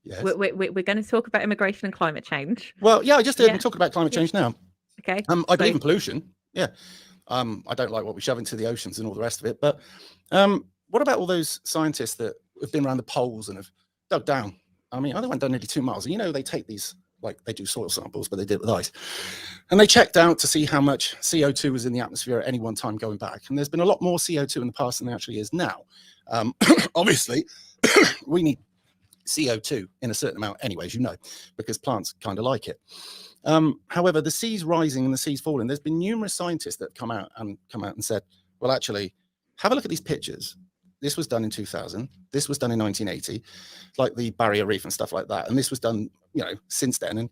Yes. We're going to talk about immigration and climate change. Well, yeah, I just did talk about climate change now. Okay. I believe in pollution. Yeah. I don't like what we shove into the oceans and all the rest of it. But what about all those scientists that have been around the poles and have dug down? I mean, I went down nearly 2 miles. You know, they take these, like they do soil samples, but they did it with ice. And they checked out to see how much CO2 was in the atmosphere at any one time going back. And there's been a lot more CO2 in the past than there actually is now. Obviously, we need CO2 in a certain amount anyways, you know, because plants kind of like it. However, the sea's rising and the sea's falling. There's been numerous scientists that come out and said, well, actually, have a look at these pictures. This was done in 2000. This was done in 1980, like the Barrier Reef and stuff like that. And this was done, you know, since then. And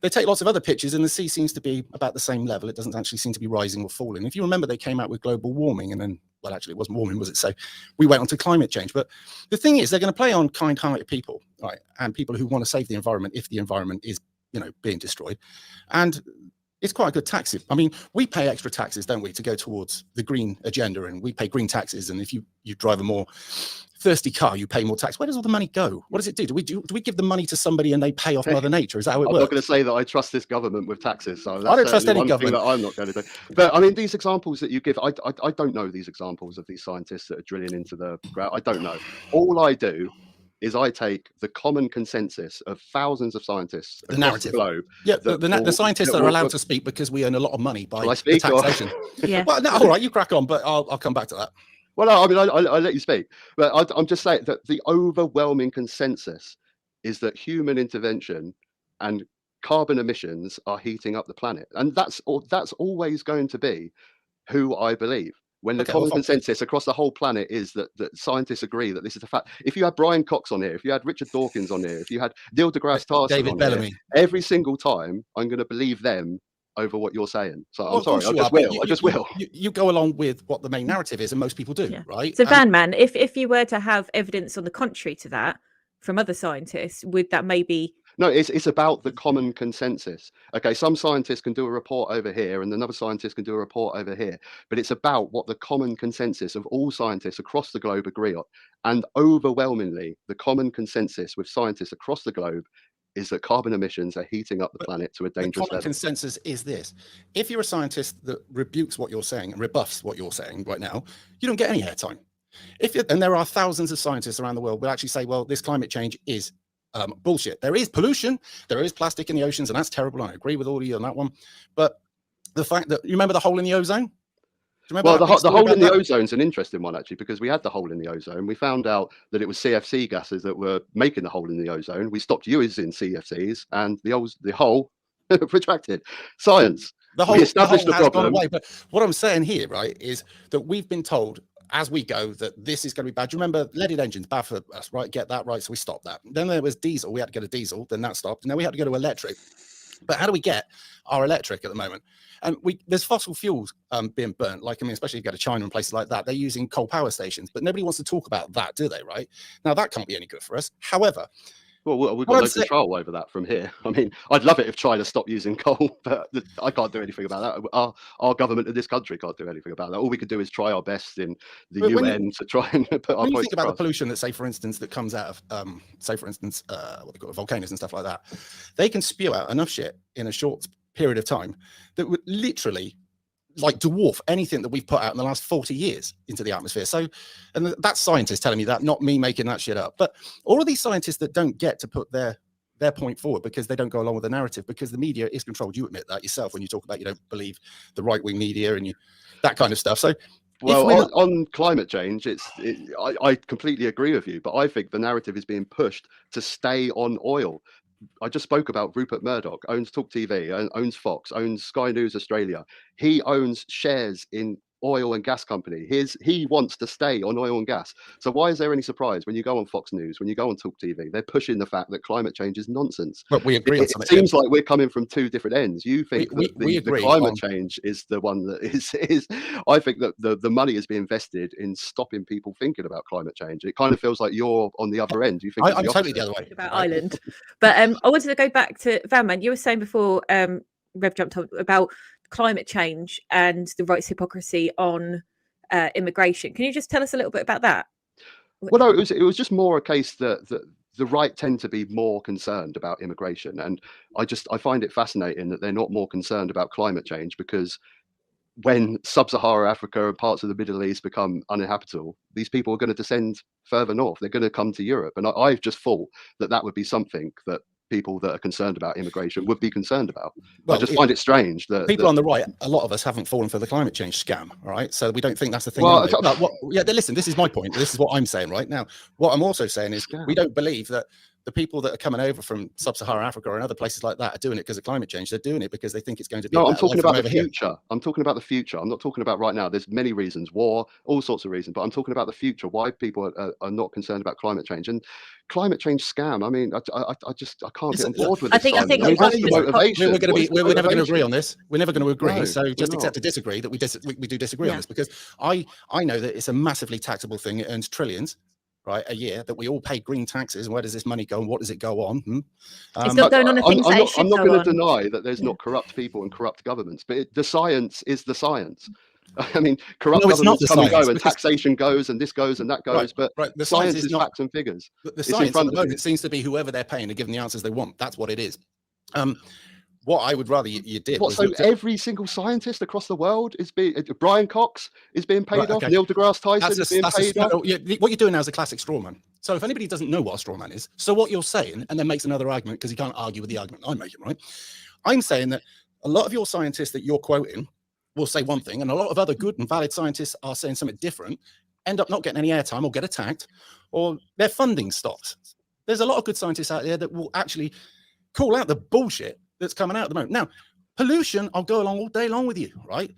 they take lots of other pictures and the sea seems to be about the same level. It doesn't actually seem to be rising or falling. If you remember, they came out with global warming and then, well, actually it wasn't warming, was it? So we went on to climate change. But the thing is, they're going to play on kind-hearted people, right? And people who want to save the environment if the environment is, you know, being destroyed. And it's quite a good tax. I mean, we pay extra taxes, don't we, to go towards the green agenda, and we pay green taxes. And if you drive a more thirsty car, you pay more tax. Where does all the money go? What does it do? Do we give the money to somebody and they pay off Mother Nature? Is that how it works? I'm not going to say that I trust this government with taxes. So I don't trust any government. That I'm not going to do. But I mean, these examples that you give, I don't know these examples of these scientists that are drilling into the ground. I don't know. All I do is I take the common consensus of thousands of scientists the narrative, the globe. Yeah, the scientists that are allowed to speak because we earn a lot of money by the taxation. Yeah. Well, no, all right, you crack on, but I'll come back to that. Well, I mean, I'll let you speak, but I'm just saying that the overwhelming consensus is that human intervention and carbon emissions are heating up the planet, and that's always going to be who I believe. When the common consensus across the whole planet is that scientists agree that this is a fact. If you had Brian Cox on here, if you had Richard Dawkins on here, if you had Neil deGrasse Tyson David on Bellamy, here, every single time I'm going to believe them over what you're saying. So I'm sorry, I just will. You go along with what the main narrative is, and most people do, right? So Van Man, if you were to have evidence on the contrary to that from other scientists, would that maybe... No, it's about the common consensus. Okay, some scientists can do a report over here and another scientist can do a report over here, but it's about what the common consensus of all scientists across the globe agree on. And overwhelmingly, the common consensus with scientists across the globe is that carbon emissions are heating up the planet to a dangerous level. The common consensus is this: if you're a scientist that rebukes what you're saying and rebuffs what you're saying right now, you don't get any airtime. And there are thousands of scientists around the world will actually say, well, this climate change is bullshit. There is pollution, there is plastic in the oceans, and that's terrible. And I agree with all of you on that one. But the fact that, you remember the hole in the ozone? Well, the hole in the ozone is an interesting one, actually, because we had the hole in the ozone. We found out that it was CFC gases that were making the hole in the ozone. We stopped using CFCs, and the hole retracted. Science. We established the problem. But what I'm saying here, right, is that we've been told as we go that this is going to be bad. Do you remember leaded engines, bad for us, right? Get that right. So we stopped that. Then there was diesel. We had to get a diesel. Then that stopped. And then we had to go to electric. But how do we get our electric at the moment? And there's fossil fuels being burnt. Like, I mean, especially if you go to China and places like that, they're using coal power stations. But nobody wants to talk about that, do they? Right? Now, that can't be any good for us. However, well, we've got no control over that from here. I mean, I'd love it if China stopped using coal, but I can't do anything about that. Our government in this country can't do anything about that. All we could do is try our best in the UN to try and put our points across. When you think about the pollution that, say, for instance, that comes out of, say, for instance, what they call volcanoes and stuff like that, they can spew out enough shit in a short period of time that would literally like dwarf anything that we've put out in the last 40 years into the atmosphere. So, and that's scientists telling me that, not me making that shit up. But all of these scientists that don't get to put their point forward because they don't go along with the narrative, because the media is controlled. You admit that yourself when you talk about you don't believe the right-wing media and that kind of stuff. So, well, on climate change, I completely agree with you, but I think the narrative is being pushed to stay on oil. I just spoke about Rupert Murdoch, owns Talk TV, owns Fox, owns Sky News Australia. He owns shares in oil and gas company. He wants to stay on oil and gas. So why is there any surprise when you go on Fox News, when you go on Talk TV, they're pushing the fact that climate change is nonsense? But we agree. It seems like we're coming from two different ends. You think the climate change is the one that is. I think that the money is being invested in stopping people thinking about climate change. It kind of feels like you're on the other end. You think I'm totally the other way about Ireland. But I wanted to go back to Van Man. You were saying before, Rev jumped on about climate change and the right's hypocrisy on immigration. Can you just tell us a little bit about that? Well, no, it was just more a case that the right tend to be more concerned about immigration, and I find it fascinating that they're not more concerned about climate change, because when sub-Saharan Africa and parts of the Middle East become uninhabitable, these people are going to descend further north. They're going to come to Europe. And I've just thought that would be something that people that are concerned about immigration would be concerned about. Well, I just find it strange that people on the right, a lot of us haven't fallen for the climate change scam, all right? So we don't think that's the thing. Well, anyway. Listen, this is my point. This is what I'm saying right now. What I'm also saying is we don't believe that the people that are coming over from sub-Saharan Africa and other places like that are doing it because of climate change. They're doing it because they think it's going to be no, I'm talking about the future. I'm talking about the future. I'm not talking about right now. There's many reasons, war, all sorts of reasons, but I'm talking about the future, why people are not concerned about climate change. And climate change scam, I mean, I can't get on board with this. I think that's the motivation. We're never going to agree on this. We're never going to agree. No, so just accept to disagree that we do disagree on this, because I know that it's a massively taxable thing. It earns trillions, right, a year, that we all pay green taxes. And where does this money go, and what does it go on? It's not going on the things that it should I'm not go going on. to deny that there's not corrupt people and corrupt governments, but the science is the science. I mean, corrupt governments come and go, and taxation goes, and this goes, and that goes, but the science is facts and figures. The science at the moment seems to be whoever they're paying are giving the answers they want. That's what it is. What I would rather you did. So every single scientist across the world is being, Brian Cox is being paid off. Neil deGrasse Tyson is being paid off. What you're doing now is a classic straw man. So if anybody doesn't know what a straw man is, so what you're saying, and then makes another argument because he can't argue with the argument I'm making, right? I'm saying that a lot of your scientists that you're quoting will say one thing, and a lot of other good and valid scientists are saying something different, end up not getting any airtime or get attacked, or their funding stops. There's a lot of good scientists out there that will actually call out the bullshit that's coming out at the moment. Now, pollution, I'll go along all day long with you, right?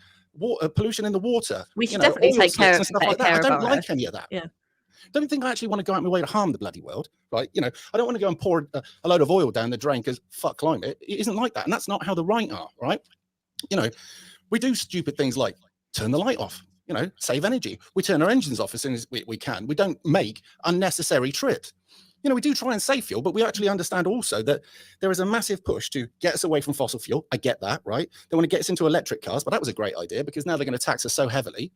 Pollution in the water. We should definitely take care of stuff like that. I don't like any of that. Yeah. Don't think I actually want to go out my way to harm the bloody world, right? I don't want to go and pour a load of oil down the drain because fuck climate. It isn't like that. And that's not how the right are, right? We do stupid things like turn the light off, save energy. We turn our engines off as soon as we can. We don't make unnecessary trips. We do try and save fuel, but we actually understand also that there is a massive push to get us away from fossil fuel. I get that, right? They want to get us into electric cars, but that was a great idea, because now they're going to tax us so heavily,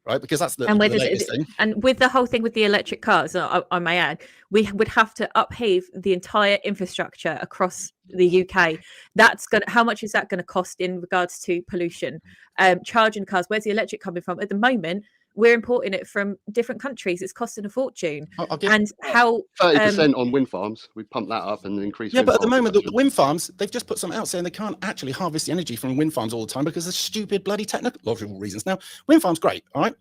right? Because that's the latest thing. And with the whole thing with the electric cars, I may add, we would have to upheave the entire infrastructure across the UK. How much is that going to cost in regards to pollution? Charging cars, where's the electric coming from? At the moment, we're importing it from different countries. It's costing a fortune. And how 30% on wind farms, we pump that up and increase. Yeah, but at the moment, the wind farms, they've just put something out saying they can't actually harvest the energy from wind farms all the time because of stupid bloody technological reasons. Now, wind farms, great, all right.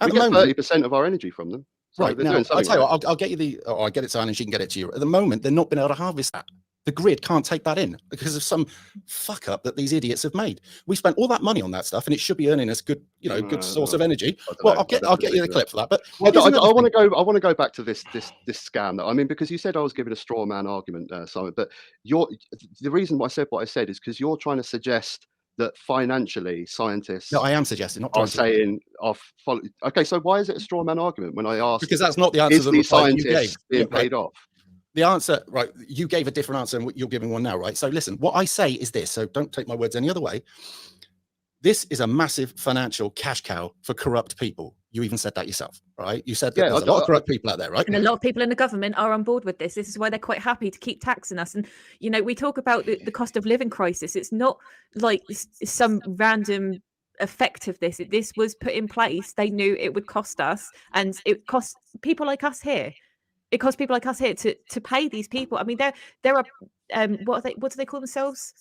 We get 30% of our energy from them. So right now, I'll tell you what, I'll get you I'll get it to Anne and she can get it to you. At the moment, they're not been able to harvest that. The grid can't take that in because of some fuck up that these idiots have made. We spent all that money on that stuff, and it should be earning us good, good source of energy. Well, I'll get you the clip for that. But I want to go back to this scam. I mean, because you said I was giving a straw man argument, Simon. But the reason why I said what I said is because you're trying to suggest that financially scientists. No, I am suggesting, not are saying okay. So why is it a straw man argument when I ask? Because that's not the answer. Is these scientists being paid off? The answer, right, you gave a different answer and you're giving one now, right? So listen, what I say is this, so don't take my words any other way. This is a massive financial cash cow for corrupt people. You even said that yourself, right? You said that there's a lot of corrupt people out there, right? And a lot of people in the government are on board with this. This is why they're quite happy to keep taxing us. And, we talk about the cost of living crisis. It's not like some random effect of this. This was put in place. They knew it would cost us, and it costs people like us here. It costs people like us here to pay these people. I mean, there are what do they call themselves?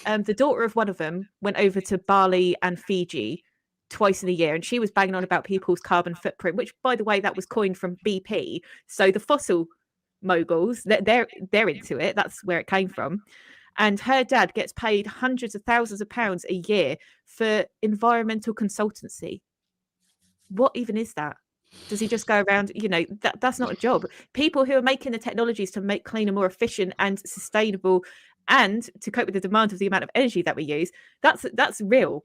The daughter of one of them went over to Bali and Fiji twice in a year, and she was banging on about people's carbon footprint, which, by the way, that was coined from BP. So the fossil moguls, they're into it. That's where it came from. And her dad gets paid hundreds of thousands of pounds a year for environmental consultancy. What even is that? Does he just go around? That's not a job. People who are making the technologies to make cleaner, more efficient and sustainable, and to cope with the demand of the amount of energy that we use, that's real.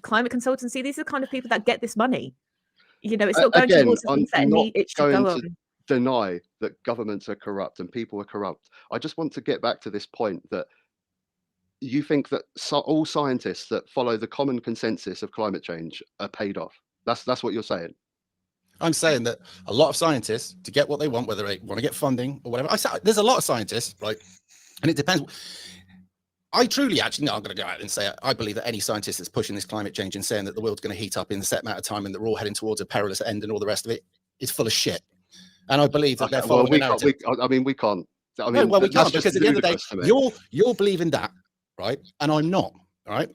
Climate consultancy, these are the kind of people that get this money. It's not going towards the things that it should go on. Deny that governments are corrupt and people are corrupt. I just want to get back to this point that you think that all scientists that follow the common consensus of climate change are paid off. That's what you're saying. I'm saying that a lot of scientists, to get what they want, whether they want to get funding or whatever, there's a lot of scientists, right? And it depends. I truly, actually, no, I'm going to go out and say it. I believe that any scientist that's pushing this climate change and saying that the world's going to heat up in a set amount of time and that we're all heading towards a perilous end and all the rest of it is full of shit. And I believe that they're following a narrative. We can't. I mean, no, well, we can't, just because at the end of the day, you're believing that, right? And I'm not, right?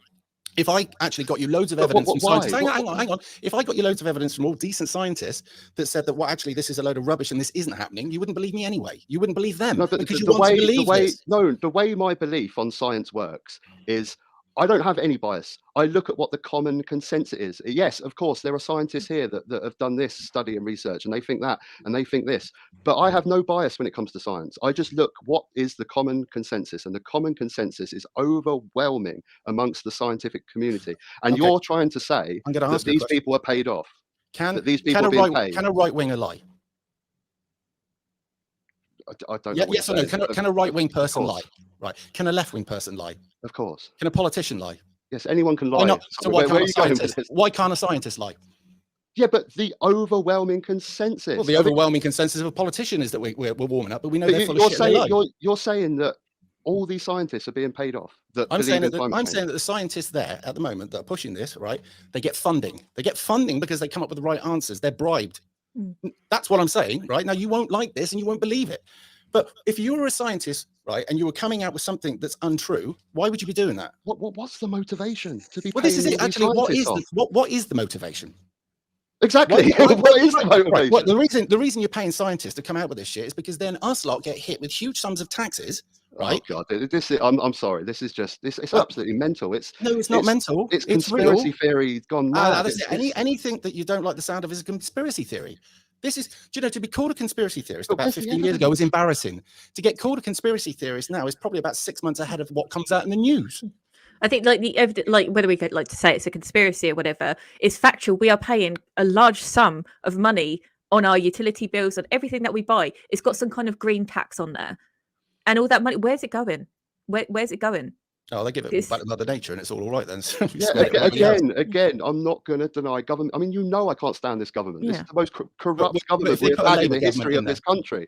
If I actually got you loads of evidence from scientists, hang on. If I got you loads of evidence from all decent scientists that said that, well, actually, this is a load of rubbish and this isn't happening, you wouldn't believe me anyway. You wouldn't believe them, no, but because you want to believe this. No, the way my belief on science works is I don't have any bias. I look at what the common consensus is. Yes, of course, there are scientists here that have done this study and research, and they think that, and they think this. But I have no bias when it comes to science. I just look what is the common consensus, and the common consensus is overwhelming amongst the scientific community. And you're trying to say that these people are paid off. That these people are being paid. Can a right winger lie? I don't know. Yes or no? Can a right-wing person lie? Right. Can a left-wing person lie? Of course. Can a politician lie? Yes, anyone can lie. Why not? So why can't a scientist lie? Yeah, but the overwhelming consensus. Well, the overwhelming consensus of a politician is that we're warming up, but we know they're full of shit. You're saying that all these scientists are being paid off. I'm saying that the scientists there at the moment that are pushing this, right? They get funding. They get funding because they come up with the right answers. They're bribed. That's what I'm saying, right? Now, you won't like this and you won't believe it. But if you were a scientist, right, and you were coming out with something that's untrue, why would you be doing that? What's the motivation to be? Well, this is it. Actually, what is the motivation? Exactly. What is the motivation? Right. Well, the reason you're paying scientists to come out with this shit is because then us lot get hit with huge sums of taxes. Right. Oh God, I'm sorry. This is just it's absolutely mental. It's not mental. It's conspiracy theory gone mad. Anything that you don't like the sound of is a conspiracy theory. This is, to be called a conspiracy theorist about 15 years ago was embarrassing. To get called a conspiracy theorist now is probably about 6 months ahead of what comes out in the news. I think like the evidence, like whether we could like to say it's a conspiracy or whatever, is factual. We are paying a large sum of money on our utility bills, on everything that we buy. It's got some kind of green tax on there. And all that money, where's it going? Where's it going? Oh, they give it back to Mother Nature, and it's all right then. Again, I'm not going to deny government. I mean, I can't stand this government. This is the most corrupt government we've had in the history of this country.